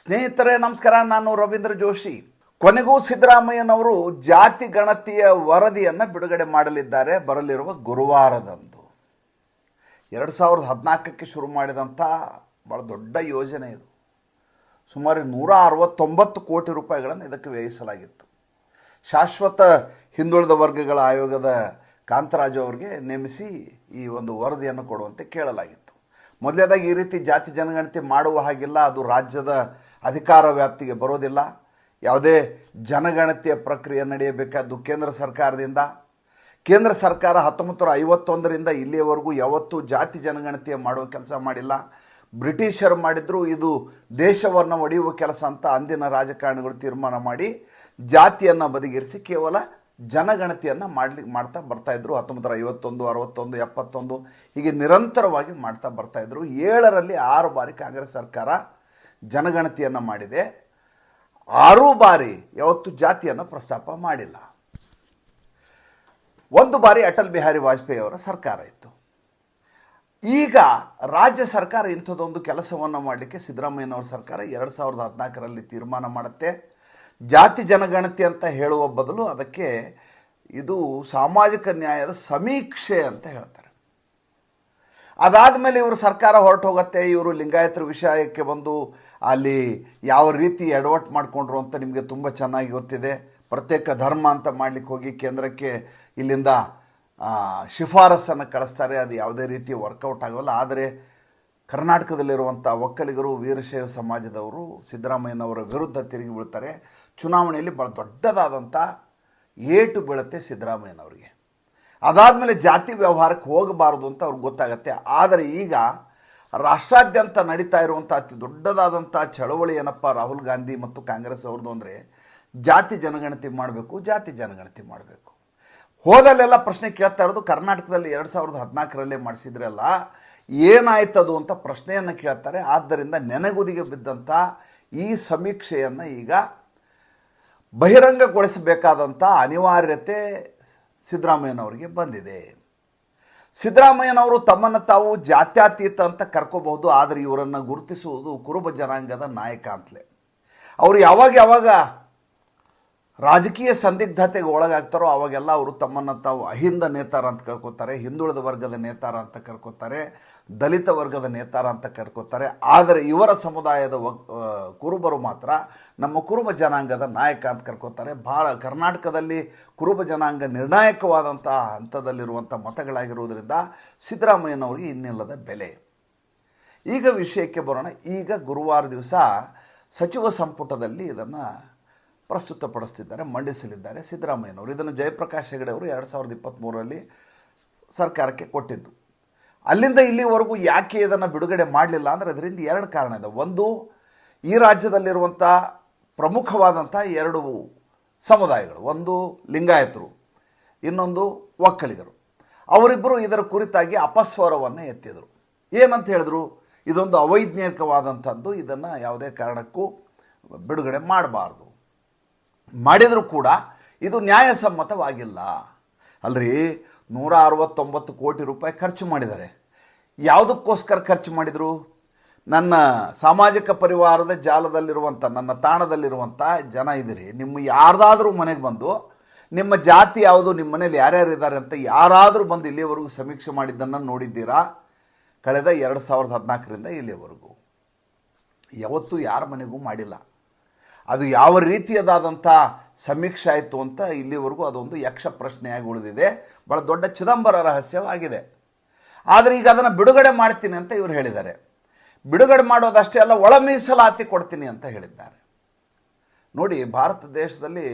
ಸ್ನೇಹಿತರೆ ನಮಸ್ಕಾರ, ನಾನು ರವೀಂದ್ರ ಜೋಶಿ. ಕೊನೆಗೂ ಸಿದ್ದರಾಮಯ್ಯನವರು ಜಾತಿ ಗಣತಿಯ ವರದಿಯನ್ನು ಬಿಡುಗಡೆ ಮಾಡಲಿದ್ದಾರೆ ಬರಲಿರುವ ಗುರುವಾರದಂದು. 2014ಕ್ಕೆ ಶುರು ಮಾಡಿದಂಥ ಭಾಳ ದೊಡ್ಡ ಯೋಜನೆ ಇದು. ಸುಮಾರು 169 ಕೋಟಿ ರೂಪಾಯಿಗಳನ್ನು ಇದಕ್ಕೆ ವ್ಯಯಿಸಲಾಗಿತ್ತು. ಶಾಶ್ವತ ಹಿಂದುಳಿದ ವರ್ಗಗಳ ಆಯೋಗದ ಕಾಂತರಾಜು ಅವರಿಗೆ ನೇಮಿಸಿ ಈ ಒಂದು ವರದಿಯನ್ನು ಕೊಡುವಂತೆ ಕೇಳಲಾಗಿತ್ತು. ಮೊದಲನೇದಾಗಿ ಈ ರೀತಿ ಜಾತಿ ಜನಗಣತಿ ಮಾಡುವ ಹಾಗಿಲ್ಲ, ಅದು ರಾಜ್ಯದ ಅಧಿಕಾರ ವ್ಯಾಪ್ತಿಗೆ ಬರೋದಿಲ್ಲ. ಯಾವುದೇ ಜನಗಣತಿಯ ಪ್ರಕ್ರಿಯೆ ನಡೆಯಬೇಕಾದ್ದು ಕೇಂದ್ರ ಸರ್ಕಾರದಿಂದ. ಕೇಂದ್ರ ಸರ್ಕಾರ 1951ರಿಂದ ಇಲ್ಲಿಯವರೆಗೂ ಯಾವತ್ತೂ ಜಾತಿ ಜನಗಣತಿಯ ಮಾಡುವ ಕೆಲಸ ಮಾಡಿಲ್ಲ. ಬ್ರಿಟಿಷರು ಮಾಡಿದ್ರು, ಇದು ದೇಶವನ್ನು ಒಡೆಯುವ ಕೆಲಸ ಅಂತ ಅಂದಿನ ರಾಜಕಾರಣಿಗಳು ತೀರ್ಮಾನ ಮಾಡಿ ಜಾತಿಯನ್ನು ಬದಿಗಿರಿಸಿ ಕೇವಲ ಜನಗಣತಿಯನ್ನು ಮಾಡ್ತಾ ಬರ್ತಾಯಿದ್ರು. 1951, 61, 71 ಹೀಗೆ ನಿರಂತರವಾಗಿ ಮಾಡ್ತಾ ಬರ್ತಾಯಿದ್ರು. 7ರಲ್ಲಿ 6 ಬಾರಿ ಕಾಂಗ್ರೆಸ್ ಸರ್ಕಾರ ಜನಗಣತಿಯನ್ನು ಮಾಡಿದೆ. 6 ಬಾರಿ ಯಾವತ್ತು ಜಾತಿಯನ್ನು ಪ್ರಸ್ತಾಪ ಮಾಡಿಲ್ಲ. 1 ಬಾರಿ ಅಟಲ್ ಬಿಹಾರಿ ವಾಜಪೇಯಿ ಅವರ ಸರ್ಕಾರ ಇತ್ತು. ಈಗ ರಾಜ್ಯ ಸರ್ಕಾರ ಇಂಥದ್ದೊಂದು ಕೆಲಸವನ್ನು ಮಾಡಲಿಕ್ಕೆ ಸಿದ್ದರಾಮಯ್ಯನವರ ಸರ್ಕಾರ 2014ರಲ್ಲಿ ತೀರ್ಮಾನ ಮಾಡುತ್ತೆ. ಜಾತಿ ಜನಗಣತಿ ಅಂತ ಹೇಳುವ ಬದಲು ಅದಕ್ಕೆ ಇದು ಸಾಮಾಜಿಕ ನ್ಯಾಯದ ಸಮೀಕ್ಷೆ ಅಂತ ಹೇಳ್ತಾರೆ. ಅದಾದ ಮೇಲೆ ಇವರು ಸರ್ಕಾರ ಹೊರಟು ಹೋಗುತ್ತೆ. ಇವರು ಲಿಂಗಾಯತರ ವಿಷಯಕ್ಕೆ ಬಂದು ಅಲ್ಲಿ ಯಾವ ರೀತಿ ಎಡವಟ್ಟು ಮಾಡಿಕೊಂಡ್ರು ಅಂತ ನಿಮಗೆ ತುಂಬ ಚೆನ್ನಾಗಿ ಗೊತ್ತಿದೆ. ಪ್ರತ್ಯೇಕ ಧರ್ಮ ಅಂತ ಮಾಡಲಿಕ್ಕೆ ಹೋಗಿ ಕೇಂದ್ರಕ್ಕೆ ಇಲ್ಲಿಂದ ಶಿಫಾರಸನ್ನು ಕಳಿಸ್ತಾರೆ. ಅದು ಯಾವುದೇ ರೀತಿ ವರ್ಕೌಟ್ ಆಗೋಲ್ಲ. ಆದರೆ ಕರ್ನಾಟಕದಲ್ಲಿರುವಂಥ ಒಕ್ಕಲಿಗರು, ವೀರಶೈವ ಸಮಾಜದವರು ಸಿದ್ದರಾಮಯ್ಯನವರ ವಿರುದ್ಧ ತಿರುಗಿ ಬೀಳ್ತಾರೆ. ಚುನಾವಣೆಯಲ್ಲಿ ಭಾಳ ದೊಡ್ಡದಾದಂಥ ಏಟು ಬೀಳುತ್ತೆ ಸಿದ್ದರಾಮಯ್ಯನವರಿಗೆ. ಅದಾದಮೇಲೆ ಜಾತಿ ವ್ಯವಹಾರಕ್ಕೆ ಹೋಗಬಾರ್ದು ಅಂತ ಅವ್ರಿಗೆ ಗೊತ್ತಾಗತ್ತೆ. ಆದರೆ ಈಗ ರಾಷ್ಟ್ರಾದ್ಯಂತ ನಡೀತಾ ಇರುವಂಥ ಅತಿ ದೊಡ್ಡದಾದಂಥ ಚಳವಳಿ ಏನಪ್ಪ ರಾಹುಲ್ ಗಾಂಧಿ ಮತ್ತು ಕಾಂಗ್ರೆಸ್ ಅವ್ರದ್ದು ಅಂದರೆ ಜಾತಿ ಜನಗಣತಿ ಮಾಡಬೇಕು, ಜಾತಿ ಜನಗಣತಿ ಮಾಡಬೇಕು. ಹೋದಲ್ಲೆಲ್ಲ ಪ್ರಶ್ನೆ ಕೇಳ್ತಾ ಇರೋದು ಕರ್ನಾಟಕದಲ್ಲಿ 2014ರಲ್ಲೇ ಮಾಡಿಸಿದ್ರಲ್ಲ, ಏನಾಯ್ತದು ಅಂತ ಪ್ರಶ್ನೆಯನ್ನು ಕೇಳ್ತಾರೆ. ಆದ್ದರಿಂದ ನೆನೆಗುದಿಗೆ ಬಿದ್ದಂಥ ಈ ಸಮೀಕ್ಷೆಯನ್ನು ಈಗ ಬಹಿರಂಗಗೊಳಿಸಬೇಕಾದಂಥ ಅನಿವಾರ್ಯತೆ ಸಿದ್ದರಾಮಯ್ಯನವರಿಗೆ ಬಂದಿದೆ. ಸಿದ್ದರಾಮಯ್ಯನವರು ತಮ್ಮನ್ನು ತಾವು ಜಾತ್ಯತೀತ ಅಂತ ಕರ್ಕೋಬಹುದು, ಆದರೆ ಇವರನ್ನು ಗುರುತಿಸುವುದು ಕುರುಬ ಜನಾಂಗದ ನಾಯಕ ಅಂತಲೇ. ಅವರು ಯಾವಾಗ ರಾಜಕೀಯ ಸಂದಿಗ್ಧತೆಗೆ ಒಳಗಾಗ್ತಾರೋ ಅವಾಗೆಲ್ಲ ಅವರು ತಮ್ಮನ್ನು ತಾವು ಅಹಿಂದ ನೇತಾರ ಅಂತ ಕರ್ಕೋತಾರೆ, ಹಿಂದುಳಿದ ವರ್ಗದ ನೇತಾರ ಅಂತ ಕರ್ಕೋತಾರೆ, ದಲಿತ ವರ್ಗದ ನೇತಾರ ಅಂತ ಕರ್ಕೋತಾರೆ. ಆದರೆ ಇವರ ಸಮುದಾಯದ ಕುರುಬರು ಮಾತ್ರ ನಮ್ಮ ಕುರುಬ ಜನಾಂಗದ ನಾಯಕ ಅಂತ ಕರ್ಕೋತಾರೆ. ಕರ್ನಾಟಕದಲ್ಲಿ ಕುರುಬ ಜನಾಂಗ ನಿರ್ಣಾಯಕವಾದಂಥ ಹಂತದಲ್ಲಿರುವಂಥ ಮತಗಳಾಗಿರುವುದರಿಂದ ಸಿದ್ದರಾಮಯ್ಯನವರಿಗೆ ಇನ್ನಿಲ್ಲದ ಬೆಲೆ. ಈಗ ವಿಷಯಕ್ಕೆ ಬರೋಣ. ಈಗ ಗುರುವಾರ ದಿವಸ ಸಚಿವ ಸಂಪುಟದಲ್ಲಿ ಇದನ್ನು ಪ್ರಸ್ತುತಪಡಿಸ್ತಿದ್ದಾರೆ, ಮಂಡಿಸಲಿದ್ದಾರೆ ಸಿದ್ದರಾಮಯ್ಯನವರು. ಇದನ್ನು ಜಯಪ್ರಕಾಶ್ ಹೆಗಡೆ ಅವರು 2023ರಲ್ಲಿ ಸರ್ಕಾರಕ್ಕೆ ಕೊಟ್ಟಿದ್ದು. ಅಲ್ಲಿಂದ ಇಲ್ಲಿವರೆಗೂ ಯಾಕೆ ಇದನ್ನು ಬಿಡುಗಡೆ ಮಾಡಲಿಲ್ಲ ಅಂದರೆ ಅದರಿಂದ 2 ಕಾರಣ ಇದೆ. ಒಂದು, ಈ ರಾಜ್ಯದಲ್ಲಿರುವಂಥ ಪ್ರಮುಖವಾದಂಥ 2 ಸಮುದಾಯಗಳು, ಒಂದು ಲಿಂಗಾಯತರು, ಇನ್ನೊಂದು ಒಕ್ಕಲಿಗರು. ಅವರಿಬ್ಬರು ಇದರ ಕುರಿತಾಗಿ ಅಪಸ್ವರವನ್ನು ಎತ್ತಿದರು. ಏನಂತ ಹೇಳಿದ್ರು, ಇದೊಂದು ಅವೈಜ್ಞಾನಿಕವಾದಂಥದ್ದು, ಇದನ್ನು ಯಾವುದೇ ಕಾರಣಕ್ಕೂ ಬಿಡುಗಡೆ ಮಾಡಬಾರ್ದು. ಮಾಡಿದರೂ ಕೂಡ ಇದು ನ್ಯಾಯಸಮ್ಮತವಾಗಿಲ್ಲ. ಅಲ್ರಿ, 169 ಕೋಟಿ ರೂಪಾಯಿ ಖರ್ಚು ಮಾಡಿದ್ದಾರೆ. ಯಾವುದಕ್ಕೋಸ್ಕರ ಖರ್ಚು ಮಾಡಿದರು? ನನ್ನ ಸಾಮಾಜಿಕ ಪರಿವಾರದ ಜಾಲದಲ್ಲಿರುವಂಥ, ನನ್ನ ತಾಣದಲ್ಲಿರುವಂಥ ಜನ ಇದ್ದೀರಿ, ನಿಮ್ಮ ಯಾರ್ದಾದ್ರೂ ಮನೆಗೆ ಬಂದು ನಿಮ್ಮ ಜಾತಿ ಯಾವುದು, ನಿಮ್ಮ ಮನೇಲಿ ಯಾರ್ಯಾರಿದ್ದಾರೆ ಅಂತ ಯಾರಾದರೂ ಬಂದು ಇಲ್ಲಿಯವರೆಗೂ ಸಮೀಕ್ಷೆ ಮಾಡಿದ್ದನ್ನು ನೋಡಿದ್ದೀರಾ? ಕಳೆದ 2014ರಿಂದ ಇಲ್ಲಿಯವರೆಗೂ ಯಾವತ್ತೂ ಯಾರ ಮನೆಗೂ ಮಾಡಿಲ್ಲ. ಅದು ಯಾವ ರೀತಿಯದಾದಂಥ ಸಮೀಕ್ಷೆ ಆಯಿತು ಅಂತ ಇಲ್ಲಿವರೆಗೂ ಅದೊಂದು ಯಕ್ಷ ಪ್ರಶ್ನೆಯಾಗಿ ಉಳಿದಿದೆ. ಭಾಳ ದೊಡ್ಡ ಚಿದಂಬರ ರಹಸ್ಯವಾಗಿದೆ. ಆದರೆ ಈಗ ಅದನ್ನು ಬಿಡುಗಡೆ ಮಾಡ್ತೀನಿ ಅಂತ ಇವರು ಹೇಳಿದ್ದಾರೆ. ಬಿಡುಗಡೆ ಮಾಡೋದಷ್ಟೇ ಅಲ್ಲ, ಒಳ ಮೀಸಲಾತಿ ಕೊಡ್ತೀನಿ ಅಂತ ಹೇಳಿದ್ದಾರೆ. ನೋಡಿ, ಭಾರತ ದೇಶದಲ್ಲಿ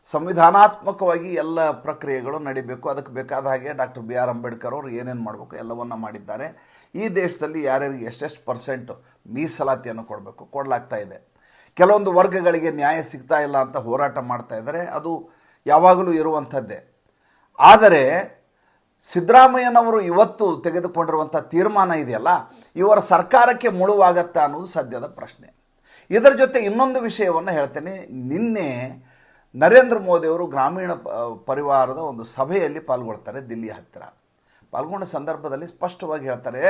ಸಂವಿಧಾನಾತ್ಮಕವಾಗಿ ಎಲ್ಲ ಪ್ರಕ್ರಿಯೆಗಳು ನಡಿಬೇಕು. ಅದಕ್ಕೆ ಬೇಕಾದ ಹಾಗೆ ಡಾಕ್ಟರ್ BR ಅಂಬೇಡ್ಕರ್ ಅವರು ಏನೇನು ಮಾಡಬೇಕು ಎಲ್ಲವನ್ನು ಮಾಡಿದ್ದಾರೆ. ಈ ದೇಶದಲ್ಲಿ ಯಾರ್ಯಾರಿಗೆ ಎಷ್ಟೆಷ್ಟು % ಮೀಸಲಾತಿಯನ್ನು ಕೊಡಬೇಕು ಕೊಡಲಾಗ್ತಾ ಇದೆ. ಕೆಲವೊಂದು ವರ್ಗಗಳಿಗೆ ನ್ಯಾಯ ಸಿಗ್ತಾ ಇಲ್ಲ ಅಂತ ಹೋರಾಟ ಮಾಡ್ತಾ ಇದ್ದಾರೆ. ಅದು ಯಾವಾಗಲೂ ಇರುವಂಥದ್ದೇ. ಆದರೆ ಸಿದ್ದರಾಮಯ್ಯನವರು ಇವತ್ತು ತೆಗೆದುಕೊಂಡಿರುವಂಥ ತೀರ್ಮಾನ ಇದೆಯಲ್ಲ, ಇವರ ಸರ್ಕಾರಕ್ಕೆ ಮುಳುವಾಗತ್ತಾ ಅನ್ನೋದು ಸದ್ಯದ ಪ್ರಶ್ನೆ. ಇದರ ಜೊತೆ ಇನ್ನೊಂದು ವಿಷಯವನ್ನು ಹೇಳ್ತೇನೆ. ನಿನ್ನೆ ನರೇಂದ್ರ ಮೋದಿಯವರು ಗ್ರಾಮೀಣ ಪರಿವಾರದ ಒಂದು ಸಭೆಯಲ್ಲಿ ಪಾಲ್ಗೊಳ್ತಾರೆ ದಿಲ್ಲಿ ಹತ್ತಿರ. ಪಾಲ್ಗೊಂಡ ಸಂದರ್ಭದಲ್ಲಿ ಸ್ಪಷ್ಟವಾಗಿ ಹೇಳ್ತಾರೆ,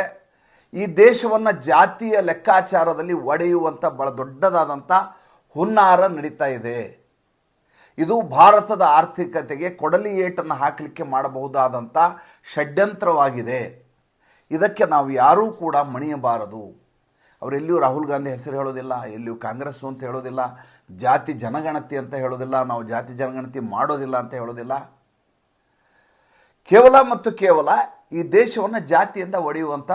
ಈ ದೇಶವನ್ನು ಜಾತಿಯ ಲೆಕ್ಕಾಚಾರದಲ್ಲಿ ಒಡೆಯುವಂಥ ಬಹಳ ದೊಡ್ಡದಾದಂಥ ಹುನ್ನಾರ ನಡೀತಾ ಇದೆ. ಇದು ಭಾರತದ ಆರ್ಥಿಕತೆಗೆ ಕೊಡಲಿ ಏಟನ್ನು ಹಾಕಲಿಕ್ಕೆ ಮಾಡಬಹುದಾದಂಥ ಷಡ್ಯಂತ್ರವಾಗಿದೆ. ಇದಕ್ಕೆ ನಾವು ಯಾರೂ ಕೂಡ ಮಣಿಯಬಾರದು. ಅವರೆಲ್ಲಿಯೂ ರಾಹುಲ್ ಗಾಂಧಿ ಹೆಸರು ಹೇಳೋದಿಲ್ಲ, ಎಲ್ಲಿಯೂ ಕಾಂಗ್ರೆಸ್ಸು ಅಂತ ಹೇಳೋದಿಲ್ಲ, ಜಾತಿ ಜನಗಣತಿ ಅಂತ ಹೇಳೋದಿಲ್ಲ, ನಾವು ಜಾತಿ ಜನಗಣತಿ ಮಾಡೋದಿಲ್ಲ ಅಂತ ಹೇಳೋದಿಲ್ಲ. ಕೇವಲ ಮತ್ತು ಕೇವಲ ಈ ದೇಶವನ್ನು ಜಾತಿಯಿಂದ ಒಡೆಯುವಂಥ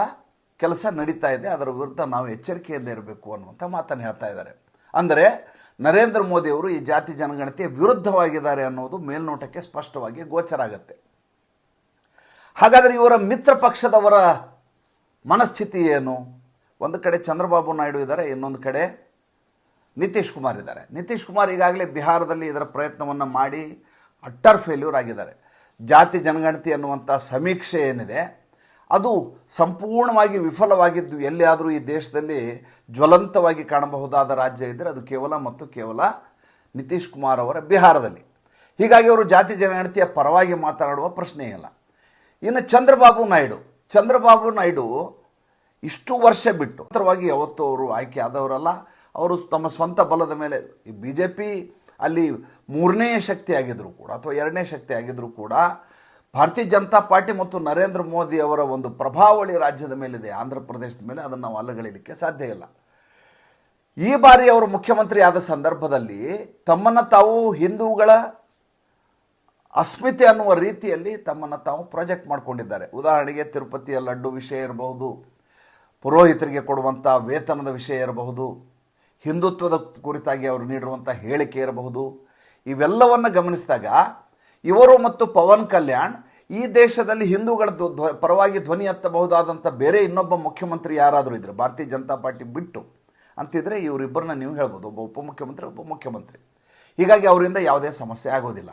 ಕೆಲಸ ನಡೀತಾ ಇದೆ. ಅದರ ವಿರುದ್ಧ ನಾವು ಎಚ್ಚರಿಕೆಯಿಂದ ಇರಬೇಕು ಅನ್ನುವಂಥ ಮಾತನ್ನು ಹೇಳ್ತಾ ಇದ್ದಾರೆ. ಅಂದರೆ ನರೇಂದ್ರ ಮೋದಿಯವರು ಈ ಜಾತಿ ಜನಗಣತಿಯ ವಿರುದ್ಧವಾಗಿದ್ದಾರೆ ಅನ್ನೋದು ಮೇಲ್ನೋಟಕ್ಕೆ ಸ್ಪಷ್ಟವಾಗಿ ಗೋಚರ ಆಗುತ್ತೆ. ಹಾಗಾದರೆ ಇವರ ಮಿತ್ರ ಪಕ್ಷದವರ ಮನಸ್ಥಿತಿ ಏನು? ಒಂದು ಕಡೆ ಚಂದ್ರಬಾಬು ನಾಯ್ಡು ಇದ್ದಾರೆ, ಇನ್ನೊಂದು ಕಡೆ ನಿತೀಶ್ ಕುಮಾರ್ ಇದ್ದಾರೆ. ನಿತೀಶ್ ಕುಮಾರ್ ಈಗಾಗಲೇ ಬಿಹಾರದಲ್ಲಿ ಇದರ ಪ್ರಯತ್ನವನ್ನು ಮಾಡಿ ಅಟ್ಟರ್ ಫೇಲ್ಯೂರ್ ಆಗಿದ್ದಾರೆ. ಜಾತಿ ಜನಗಣತಿ ಅನ್ನುವಂಥ ಸಮೀಕ್ಷೆ ಏನಿದೆ ಅದು ಸಂಪೂರ್ಣವಾಗಿ ವಿಫಲವಾಗಿದ್ದು ಎಲ್ಲಿಯಾದರೂ ಈ ದೇಶದಲ್ಲಿ ಜ್ವಲಂತವಾಗಿ ಕಾಣಬಹುದಾದ ರಾಜ್ಯ ಇದ್ದರೆ ಅದು ಕೇವಲ ಮತ್ತು ಕೇವಲ ನಿತೀಶ್ ಕುಮಾರ್ ಅವರ ಬಿಹಾರದಲ್ಲಿ. ಹೀಗಾಗಿ ಅವರು ಜಾತಿ ಜನಗಣತಿಯ ಪರವಾಗಿ ಮಾತನಾಡುವ ಪ್ರಶ್ನೆ ಇಲ್ಲ. ಇನ್ನು ಚಂದ್ರಬಾಬು ನಾಯ್ಡು ಇಷ್ಟು ವರ್ಷ ಬಿಟ್ಟು ಅಂತರವಾಗಿ ಯಾವತ್ತೂ ಅವರು ಆಯ್ಕೆ ಆದವರಲ್ಲ. ಅವರು ತಮ್ಮ ಸ್ವಂತ ಬಲದ ಮೇಲೆ ಈ ಬಿ ಜೆ ಪಿ ಅಲ್ಲಿ ಮೂರನೇ ಶಕ್ತಿ ಆಗಿದ್ದರೂ ಕೂಡ ಅಥವಾ ಎರಡನೇ ಶಕ್ತಿ ಆಗಿದ್ದರೂ ಕೂಡ ಭಾರತೀಯ ಜನತಾ ಪಾರ್ಟಿ ಮತ್ತು ನರೇಂದ್ರ ಮೋದಿ ಅವರ ಒಂದು ಪ್ರಭಾವಳಿ ರಾಜ್ಯದ ಮೇಲಿದೆ, ಆಂಧ್ರ ಪ್ರದೇಶದ ಮೇಲೆ. ಅದನ್ನು ನಾವು ಅಲ್ಲಗಳೆಯಲಿಕ್ಕೆ ಸಾಧ್ಯ ಇಲ್ಲ. ಈ ಬಾರಿ ಅವರು ಮುಖ್ಯಮಂತ್ರಿ ಆದ ಸಂದರ್ಭದಲ್ಲಿ ತಮ್ಮನ್ನು ತಾವು ಹಿಂದೂಗಳ ಅಸ್ಮಿತೆ ಅನ್ನುವ ರೀತಿಯಲ್ಲಿ ತಮ್ಮನ್ನು ತಾವು ಪ್ರಾಜೆಕ್ಟ್ ಮಾಡಿಕೊಂಡಿದ್ದಾರೆ. ಉದಾಹರಣೆಗೆ ತಿರುಪತಿಯ ಲಡ್ಡು ವಿಷಯ ಇರಬಹುದು, ಪುರೋಹಿತರಿಗೆ ಕೊಡುವಂಥ ವೇತನದ ವಿಷಯ ಇರಬಹುದು, ಹಿಂದುತ್ವದ ಕುರಿತಾಗಿ ಅವರು ನೀಡಿರುವಂಥ ಹೇಳಿಕೆ ಇರಬಹುದು. ಇವೆಲ್ಲವನ್ನು ಗಮನಿಸಿದಾಗ ಇವರು ಮತ್ತು ಪವನ್ ಕಲ್ಯಾಣ್ ಈ ದೇಶದಲ್ಲಿ ಹಿಂದೂಗಳ ಪರವಾಗಿ ಧ್ವನಿ ಎತ್ತಬಹುದಾದಂಥ ಬೇರೆ ಇನ್ನೊಬ್ಬ ಮುಖ್ಯಮಂತ್ರಿ ಯಾರಾದರೂ ಇದ್ದರೆ ಭಾರತೀಯ ಜನತಾ ಪಾರ್ಟಿ ಬಿಟ್ಟು ಅಂತಿದ್ರೆ ಇವರಿಬ್ಬರನ್ನ ನೀವು ಹೇಳ್ಬೋದು, ಒಬ್ಬ ಉಪಮುಖ್ಯಮಂತ್ರಿ ಒಬ್ಬ ಮುಖ್ಯಮಂತ್ರಿ. ಹೀಗಾಗಿ ಅವರಿಂದ ಯಾವುದೇ ಸಮಸ್ಯೆ ಆಗೋದಿಲ್ಲ.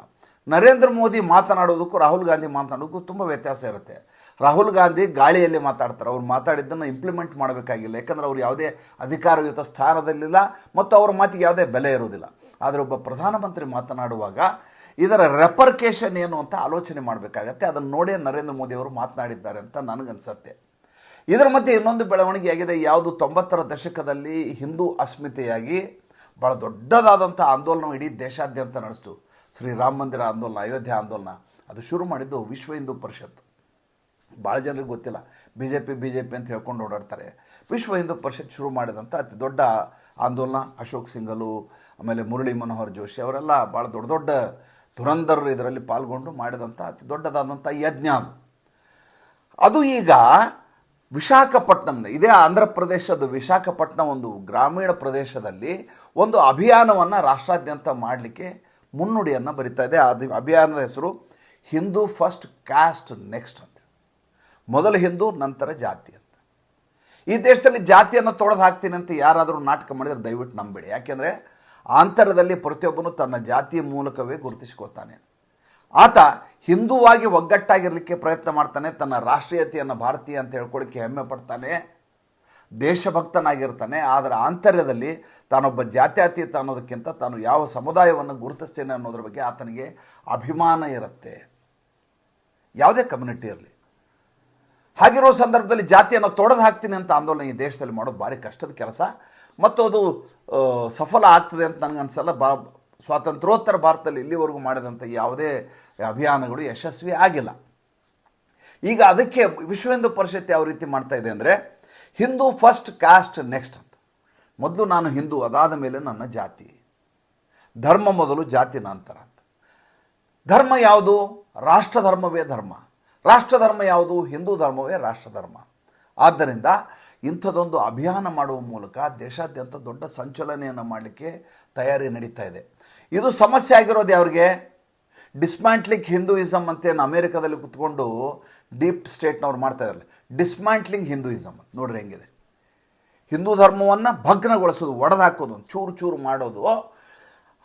ನರೇಂದ್ರ ಮೋದಿ ಮಾತನಾಡೋದಕ್ಕೂ ರಾಹುಲ್ ಗಾಂಧಿ ಮಾತನಾಡೋದಕ್ಕೂ ತುಂಬ ವ್ಯತ್ಯಾಸ ಇರುತ್ತೆ. ರಾಹುಲ್ ಗಾಂಧಿ ಗಾಳಿಯಲ್ಲಿ ಮಾತಾಡ್ತಾರೆ, ಅವ್ರು ಮಾತಾಡಿದ್ದನ್ನು ಇಂಪ್ಲಿಮೆಂಟ್ ಮಾಡಬೇಕಾಗಿಲ್ಲ. ಯಾಕಂದರೆ ಅವರು ಯಾವುದೇ ಅಧಿಕಾರಯುತ ಸ್ಥಾನದಲ್ಲಿಲ್ಲ ಮತ್ತು ಅವರ ಮಾತಿಗೆ ಯಾವುದೇ ಬೆಲೆ ಇರೋದಿಲ್ಲ. ಆದರೆ ಒಬ್ಬ ಪ್ರಧಾನಮಂತ್ರಿ ಮಾತನಾಡುವಾಗ ಇದರ ರೆಪರ್ಕೇಷನ್ ಏನು ಅಂತ ಆಲೋಚನೆ ಮಾಡಬೇಕಾಗತ್ತೆ. ಅದನ್ನು ನೋಡೇ ನರೇಂದ್ರ ಮೋದಿ ಅವರು ಮಾತನಾಡಿದ್ದಾರೆ ಅಂತ ನನಗನ್ಸುತ್ತೆ. ಇದರ ಮಧ್ಯೆ ಇನ್ನೊಂದು ಬೆಳವಣಿಗೆ ಆಗಿದೆ. ಯಾವುದು 90ರ ದಶಕದಲ್ಲಿ ಹಿಂದೂ ಅಸ್ಮಿತೆಯಾಗಿ ಭಾಳ ದೊಡ್ಡದಾದಂಥ ಆಂದೋಲನ ಇಡೀ ದೇಶಾದ್ಯಂತ ನಡೆಸ್ತು. ಶ್ರೀರಾಮ ಮಂದಿರ ಆಂದೋಲನ, ಅಯೋಧ್ಯೆ ಆಂದೋಲನ, ಅದು ಶುರು ಮಾಡಿದ್ದು ವಿಶ್ವ ಹಿಂದೂ ಪರಿಷತ್ತು. ಭಾಳ ಜನರಿಗೆ ಗೊತ್ತಿಲ್ಲ, ಬಿ ಜೆ ಪಿ ಅಂತ ಹೇಳ್ಕೊಂಡು ಓಡಾಡ್ತಾರೆ. ವಿಶ್ವ ಹಿಂದೂ ಪರಿಷತ್ ಶುರು ಮಾಡಿದಂಥ ಅತಿ ದೊಡ್ಡ ಆಂದೋಲನ. ಅಶೋಕ್ ಸಿಂಗಲು, ಆಮೇಲೆ ಮುರಳಿ ಮನೋಹರ್ ಜೋಶಿ ಅವರೆಲ್ಲ ಭಾಳ ದೊಡ್ಡ ಧುರಂಧರರು ಇದರಲ್ಲಿ ಪಾಲ್ಗೊಂಡು ಮಾಡಿದಂಥ ಅತಿ ದೊಡ್ಡದಾದಂಥ ಯಜ್ಞ ಅದು ಈಗ ವಿಶಾಖಪಟ್ಟಣಂನ, ಇದೇ ಆಂಧ್ರ ಪ್ರದೇಶದ ವಿಶಾಖಪಟ್ಟಣ ಒಂದು ಗ್ರಾಮೀಣ ಪ್ರದೇಶದಲ್ಲಿ ಒಂದು ಅಭಿಯಾನವನ್ನು ರಾಷ್ಟ್ರಾದ್ಯಂತ ಮಾಡಲಿಕ್ಕೆ ಮುನ್ನುಡಿಯನ್ನು ಬರಿತಾ ಇದೆ. ಅದು ಅಭಿಯಾನದ ಹೆಸರು ಹಿಂದೂ ಫಸ್ಟ್ ಕ್ಯಾಸ್ಟ್ ನೆಕ್ಸ್ಟ್ ಅಂತ. ಮೊದಲು ಹಿಂದೂ ನಂತರ ಜಾತಿ ಅಂತ. ಈ ದೇಶದಲ್ಲಿ ಜಾತಿಯನ್ನು ತೊಡೆದು ಹಾಕ್ತೀನಿ ಅಂತ ಯಾರಾದರೂ ನಾಟಕ ಮಾಡಿದರೆ ದಯವಿಟ್ಟು ನಂಬೇಡಿ. ಯಾಕೆಂದರೆ ಆಂತರದಲ್ಲಿ ಪ್ರತಿಯೊಬ್ಬನು ತನ್ನ ಜಾತಿಯ ಮೂಲಕವೇ ಗುರುತಿಸ್ಕೋತಾನೆ. ಆತ ಹಿಂದೂವಾಗಿ ಒಗ್ಗಟ್ಟಾಗಿರಲಿಕ್ಕೆ ಪ್ರಯತ್ನ ಮಾಡ್ತಾನೆ, ತನ್ನ ರಾಷ್ಟ್ರೀಯತೆಯನ್ನು ಭಾರತೀಯ ಅಂತ ಹೇಳ್ಕೊಳ್ಳಿಕ್ಕೆ ಹೆಮ್ಮೆ ಪಡ್ತಾನೆ, ದೇಶಭಕ್ತನಾಗಿರ್ತಾನೆ. ಅದರ ಆಂತರ್ಯದಲ್ಲಿ ತಾನೊಬ್ಬ ಜಾತ್ಯತೀತ ಅನ್ನೋದಕ್ಕಿಂತ ತಾನು ಯಾವ ಸಮುದಾಯವನ್ನು ಗುರುತಿಸ್ತೇನೆ ಅನ್ನೋದ್ರ ಬಗ್ಗೆ ಆತನಿಗೆ ಅಭಿಮಾನ ಇರುತ್ತೆ, ಯಾವುದೇ ಕಮ್ಯುನಿಟಿ ಇರಲಿ. ಹಾಗಿರೋ ಸಂದರ್ಭದಲ್ಲಿ ಜಾತಿಯನ್ನು ತೊಡೆದು ಹಾಕ್ತೀನಿ ಅಂತ ಆಂದೋಲನ ಈ ದೇಶದಲ್ಲಿ ಮಾಡೋದು ಭಾರಿ ಕಷ್ಟದ ಕೆಲಸ ಮತ್ತು ಅದು ಸಫಲ ಆಗ್ತದೆ ಅಂತ ನನಗನ್ಸಲ್ಲ. ಸ್ವಾತಂತ್ರ್ಯೋತ್ತರ ಭಾರತದಲ್ಲಿ ಇಲ್ಲಿವರೆಗೂ ಮಾಡಿದಂಥ ಯಾವುದೇ ಅಭಿಯಾನಗಳು ಯಶಸ್ವಿ ಆಗಿಲ್ಲ. ಈಗ ಅದಕ್ಕೆ ವಿಶ್ವ ಹಿಂದೂ ಪರಿಷತ್ ಯಾವ ರೀತಿ ಮಾಡ್ತಾ ಇದೆ ಅಂದರೆ ಹಿಂದೂ ಫಸ್ಟ್ ಕ್ಯಾಸ್ಟ್ ನೆಕ್ಸ್ಟ್ ಅಂತ. ಮೊದಲು ನಾನು ಹಿಂದೂ, ಅದಾದ ಮೇಲೆ ನನ್ನ ಜಾತಿ, ಧರ್ಮ ಮೊದಲು ಜಾತಿ ನಂತರ ಅಂತ. ಧರ್ಮ ಯಾವುದು? ರಾಷ್ಟ್ರ ಧರ್ಮವೇ ಧರ್ಮ. ರಾಷ್ಟ್ರ ಧರ್ಮ ಯಾವುದು? ಹಿಂದೂ ಧರ್ಮವೇ ರಾಷ್ಟ್ರ ಧರ್ಮ. ಆದ್ದರಿಂದ ಇಂಥದ್ದೊಂದು ಅಭಿಯಾನ ಮಾಡುವ ಮೂಲಕ ದೇಶಾದ್ಯಂತ ದೊಡ್ಡ ಸಂಚಲನೆಯನ್ನು ಮಾಡಲಿಕ್ಕೆ ತಯಾರಿ ನಡೀತಾ ಇದೆ. ಇದು ಸಮಸ್ಯೆ ಆಗಿರೋದು ಯಾರಿಗೆ? ಡಿಸ್ಮ್ಯಾಂಟ್ಲಿಂಗ್ ಹಿಂದೂಯಿಸಮ್ ಅಂತೇನು ಅಮೇರಿಕಾದಲ್ಲಿ ಕುತ್ಕೊಂಡು ಡೀಪ್ ಸ್ಟೇಟ್ನವ್ರು ಮಾಡ್ತಾ ಇದ್ದಾರೆ. ಡಿಸ್ಮ್ಯಾಂಟ್ಲಿಂಗ್ ಹಿಂದೂಯಿಸಮ್ ಅಂತ ನೋಡ್ರಿ ಹೆಂಗಿದೆ. ಹಿಂದೂ ಧರ್ಮವನ್ನು ಭಗ್ನಗೊಳಿಸೋದು, ಒಡೆದಾಕೋದು, ಚೂರು ಮಾಡೋದು.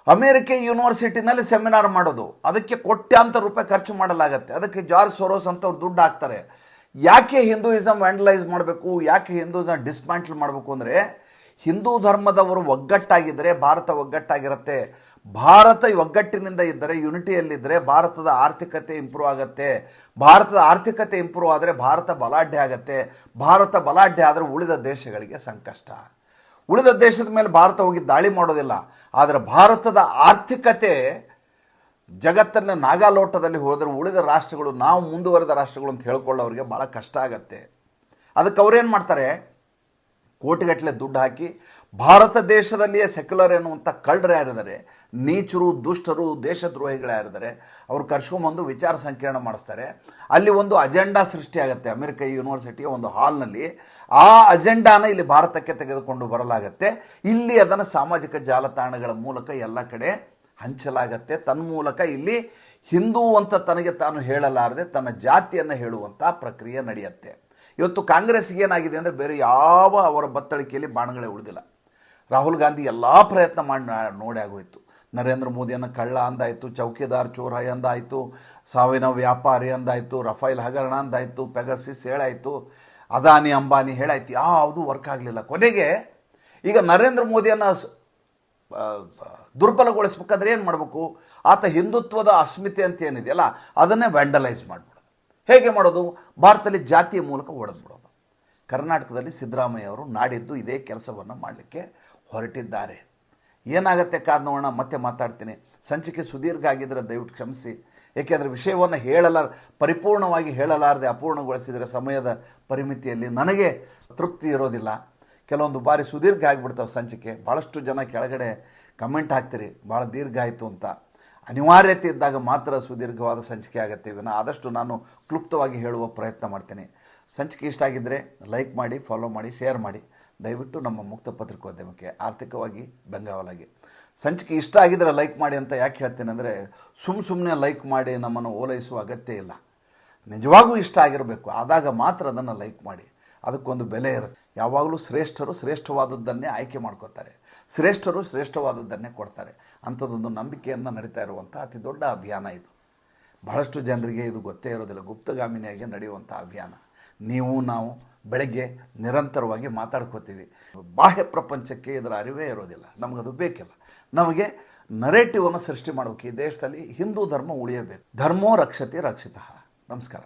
ಅಮೇರಿಕೆ ಯೂನಿವರ್ಸಿಟಿನಲ್ಲಿ ಸೆಮಿನಾರ್ ಮಾಡೋದು, ಅದಕ್ಕೆ ಕೋಟ್ಯಾಂತರ ರೂಪಾಯಿ ಖರ್ಚು ಮಾಡಲಾಗತ್ತೆ. ಅದಕ್ಕೆ ಜಾರ್ಜ್ ಸೊರೋಸ್ ಅಂತವ್ರು ದುಡ್ಡು ಹಾಕ್ತಾರೆ. ಯಾಕೆ ಹಿಂದೂಯಿಸಮ್ ವ್ಯಾಂಡಲೈಸ್ ಮಾಡಬೇಕು, ಯಾಕೆ ಹಿಂದೂಯಿಸಮ್ ಡಿಸ್ಮ್ಯಾಂಟ್ಲ್ ಮಾಡಬೇಕು ಅಂದರೆ ಹಿಂದೂ ಧರ್ಮದವರು ಒಗ್ಗಟ್ಟಾಗಿದ್ದರೆ ಭಾರತ ಒಗ್ಗಟ್ಟಾಗಿರುತ್ತೆ. ಭಾರತ ಒಗ್ಗಟ್ಟಿನಿಂದ ಇದ್ದರೆ, ಯುನಿಟಿಯಲ್ಲಿದ್ದರೆ ಭಾರತದ ಆರ್ಥಿಕತೆ ಇಂಪ್ರೂವ್ ಆಗುತ್ತೆ. ಭಾರತದ ಆರ್ಥಿಕತೆ ಇಂಪ್ರೂವ್ ಆದರೆ ಭಾರತ ಬಲಾಢ್ಯ ಆಗುತ್ತೆ. ಭಾರತ ಬಲಾಢ್ಯ ಆದರೆ ಉಳಿದ ದೇಶಗಳಿಗೆ ಸಂಕಷ್ಟ. ಉಳಿದ ದೇಶದ ಮೇಲೆ ಭಾರತ ಹೋಗಿ ದಾಳಿ ಮಾಡೋದಿಲ್ಲ, ಆದರೆ ಭಾರತದ ಆರ್ಥಿಕತೆ ಜಗತ್ತನ್ನು ನಾಗಾಲೋಟದಲ್ಲಿ ಹೋದರೆ ಉಳಿದ ರಾಷ್ಟ್ರಗಳು, ನಾವು ಮುಂದುವರೆದ ರಾಷ್ಟ್ರಗಳು ಅಂತ ಹೇಳ್ಕೊಳ್ಳೋರಿಗೆ ಭಾಳ ಕಷ್ಟ ಆಗತ್ತೆ. ಅದಕ್ಕೆ ಅವ್ರೇನು ಮಾಡ್ತಾರೆ, ಕೋಟಿಗಟ್ಟಲೆ ದುಡ್ಡು ಹಾಕಿ ಭಾರತ ದೇಶದಲ್ಲಿಯೇ ಸೆಕ್ಯುಲರ್ ಎನ್ನುವಂಥ ಕಳ್ಳರು ಯಾರಿದ್ದಾರೆ, ನೀಚರು, ದುಷ್ಟರು, ದೇಶದ್ರೋಹಿಗಳು ಯಾರಿದ್ದಾರೆ, ಅವ್ರು ಕರ್ಸ್ಕೊಂಬಂದು ವಿಚಾರ ಸಂಕಿರಣ ಮಾಡಿಸ್ತಾರೆ. ಅಲ್ಲಿ ಒಂದು ಅಜೆಂಡಾ ಸೃಷ್ಟಿಯಾಗುತ್ತೆ. ಅಮೆರಿಕ ಯೂನಿವರ್ಸಿಟಿಯ ಒಂದು ಹಾಲ್ನಲ್ಲಿ ಆ ಅಜೆಂಡಾನ ಇಲ್ಲಿ ಭಾರತಕ್ಕೆ ತೆಗೆದುಕೊಂಡು ಬರಲಾಗತ್ತೆ. ಇಲ್ಲಿ ಅದನ್ನು ಸಾಮಾಜಿಕ ಜಾಲತಾಣಗಳ ಮೂಲಕ ಎಲ್ಲ ಕಡೆ ಹಂಚಲಾಗತ್ತೆ. ತನ್ಮೂಲಕ ಇಲ್ಲಿ ಹಿಂದೂ ಅಂತ ತನಗೆ ತಾನು ಹೇಳಲಾರದೆ ತನ್ನ ಜಾತಿಯನ್ನು ಹೇಳುವಂಥ ಪ್ರಕ್ರಿಯೆ ನಡೆಯುತ್ತೆ. ಇವತ್ತು ಕಾಂಗ್ರೆಸ್ಗೆ ಏನಾಗಿದೆ ಅಂದರೆ ಬೇರೆ ಯಾವ ಅವರ ಬತ್ತಳಿಕೆಯಲ್ಲಿ ಬಾಣಗಳೇ ಉಳಿದಿಲ್ಲ. ರಾಹುಲ್ ಗಾಂಧಿ ಎಲ್ಲ ಪ್ರಯತ್ನ ಮಾಡಿ ನೋಡಿ ಆಗೋಯ್ತು. ನರೇಂದ್ರ ಮೋದಿಯನ್ನು ಕಳ್ಳ ಅಂದಾಯಿತು, ಚೌಕಿದಾರ್ ಚೋರ ಅಂದಾಯಿತು, ಸಾವಿನ ವ್ಯಾಪಾರಿ ಅಂದಾಯಿತು, ರಫೇಲ್ ಹಗರಣ ಅಂದಾಯಿತು, ಪೆಗಸಿಸ್ ಹೇಳಾಯಿತು, ಅದಾನಿ ಅಂಬಾನಿ ಹೇಳಾಯಿತು, ಯಾವುದೂ ವರ್ಕ್ ಆಗಲಿಲ್ಲ. ಕೊನೆಗೆ ಈಗ ನರೇಂದ್ರ ಮೋದಿಯನ್ನು ದುರ್ಬಲಗೊಳಿಸ್ಬೇಕಾದ್ರೆ ಏನು ಮಾಡಬೇಕು, ಆತ ಹಿಂದುತ್ವದ ಅಸ್ಮಿತೆ ಅಂತ ಏನಿದೆಯಲ್ಲ ಅದನ್ನೇ ವ್ಯಾಂಡಲೈಸ್ ಮಾಡಿಬಿಡೋದು. ಹೇಗೆ ಮಾಡೋದು, ಭಾರತದಲ್ಲಿ ಜಾತಿಯ ಮೂಲಕ ಹೊಡೆದ್ಬಿಡೋದು. ಕರ್ನಾಟಕದಲ್ಲಿ ಸಿದ್ದರಾಮಯ್ಯ ಅವರು ನಾಡಿದ್ದು ಇದೇ ಕೆಲಸವನ್ನು ಮಾಡಲಿಕ್ಕೆ ಹೊರಟಿದ್ದಾರೆ. ಏನಾಗುತ್ತೆ ಕಾದ್ ನೋಡೋಣ. ಮತ್ತೆ ಮಾತಾಡ್ತೀನಿ. ಸಂಚಿಕೆ ಸುದೀರ್ಘ ಆಗಿದ್ದರೆ ದಯವಿಟ್ಟು ಕ್ಷಮಿಸಿ. ಏಕೆಂದರೆ ವಿಷಯವನ್ನು ಪರಿಪೂರ್ಣವಾಗಿ ಹೇಳಲಾರದೆ ಅಪೂರ್ಣಗೊಳಿಸಿದರೆ ಸಮಯದ ಪರಿಮಿತಿಯಲ್ಲಿ ನನಗೆ ತೃಪ್ತಿ ಇರೋದಿಲ್ಲ. ಕೆಲವೊಂದು ಬಾರಿ ಸುದೀರ್ಘ ಆಗಿಬಿಡ್ತಾವೆ ಸಂಚಿಕೆ. ಭಾಳಷ್ಟು ಜನ ಕೆಳಗಡೆ ಕಮೆಂಟ್ ಹಾಕ್ತೀರಿ ಭಾಳ ದೀರ್ಘ ಆಯಿತು ಅಂತ. ಅನಿವಾರ್ಯತೆ ಇದ್ದಾಗ ಮಾತ್ರ ಸುದೀರ್ಘವಾದ ಸಂಚಿಕೆ ಆಗುತ್ತೆ. ಆದಷ್ಟು ನಾನು ಕ್ಲುಪ್ತವಾಗಿ ಹೇಳುವ ಪ್ರಯತ್ನ ಮಾಡ್ತೀನಿ. ಸಂಚಿಕೆ ಇಷ್ಟ ಆಗಿದ್ದರೆ ಲೈಕ್ ಮಾಡಿ, ಫಾಲೋ ಮಾಡಿ, ಶೇರ್ ಮಾಡಿ. ದಯವಿಟ್ಟು ನಮ್ಮ ಮುಕ್ತ ಪತ್ರಿಕೋದ್ಯಮಕ್ಕೆ ಆರ್ಥಿಕವಾಗಿ ಬೆಂಗಾವಲಾಗಿ. ಸಂಚಿಕೆ ಇಷ್ಟ ಆಗಿದ್ದರೆ ಲೈಕ್ ಮಾಡಿ ಅಂತ ಯಾಕೆ ಹೇಳ್ತೀನಿ ಅಂದರೆ, ಸುಮ್ಮನೆ ಲೈಕ್ ಮಾಡಿ ನಮ್ಮನ್ನು ಓಲೈಸುವ ಅಗತ್ಯ ಇಲ್ಲ. ನಿಜವಾಗೂ ಇಷ್ಟ ಆಗಿರಬೇಕು, ಆದಾಗ ಮಾತ್ರ ಅದನ್ನು ಲೈಕ್ ಮಾಡಿ. ಅದಕ್ಕೊಂದು ಬೆಲೆ ಇರುತ್ತೆ. ಯಾವಾಗಲೂ ಶ್ರೇಷ್ಠರು ಶ್ರೇಷ್ಠವಾದದ್ದನ್ನೇ ಆಯ್ಕೆ ಮಾಡ್ಕೋತಾರೆ, ಶ್ರೇಷ್ಠರು ಶ್ರೇಷ್ಠವಾದದ್ದನ್ನೇ ಕೊಡ್ತಾರೆ. ಅಂಥದ್ದೊಂದು ನಂಬಿಕೆಯಿಂದ ನಡೀತಾ ಇರುವಂಥ ಅತಿ ದೊಡ್ಡ ಅಭಿಯಾನ ಇದು. ಬಹಳಷ್ಟು ಜನರಿಗೆ ಇದು ಗೊತ್ತೇ ಇರೋದಿಲ್ಲ. ಗುಪ್ತಗಾಮಿನಿಯಾಗಿ ನಡೆಯುವಂಥ ಅಭಿಯಾನ. ನೀವು ನಾವು ಬೆಳಗ್ಗೆ ನಿರಂತರವಾಗಿ ಮಾತಾಡ್ಕೋತೀವಿ. ಬಾಹ್ಯ ಪ್ರಪಂಚಕ್ಕೆ ಇದರ ಅರಿವೇ ಇರೋದಿಲ್ಲ. ನಮಗದು ಬೇಕಿಲ್ಲ. ನಮಗೆ ನರೇಟಿವನ್ನು ಸೃಷ್ಟಿ ಮಾಡಬೇಕು. ಈ ದೇಶದಲ್ಲಿ ಹಿಂದೂ ಧರ್ಮ ಉಳಿಯಬೇಕು. ಧರ್ಮೋ ರಕ್ಷತೆ ರಕ್ಷಿತಃ. ನಮಸ್ಕಾರ.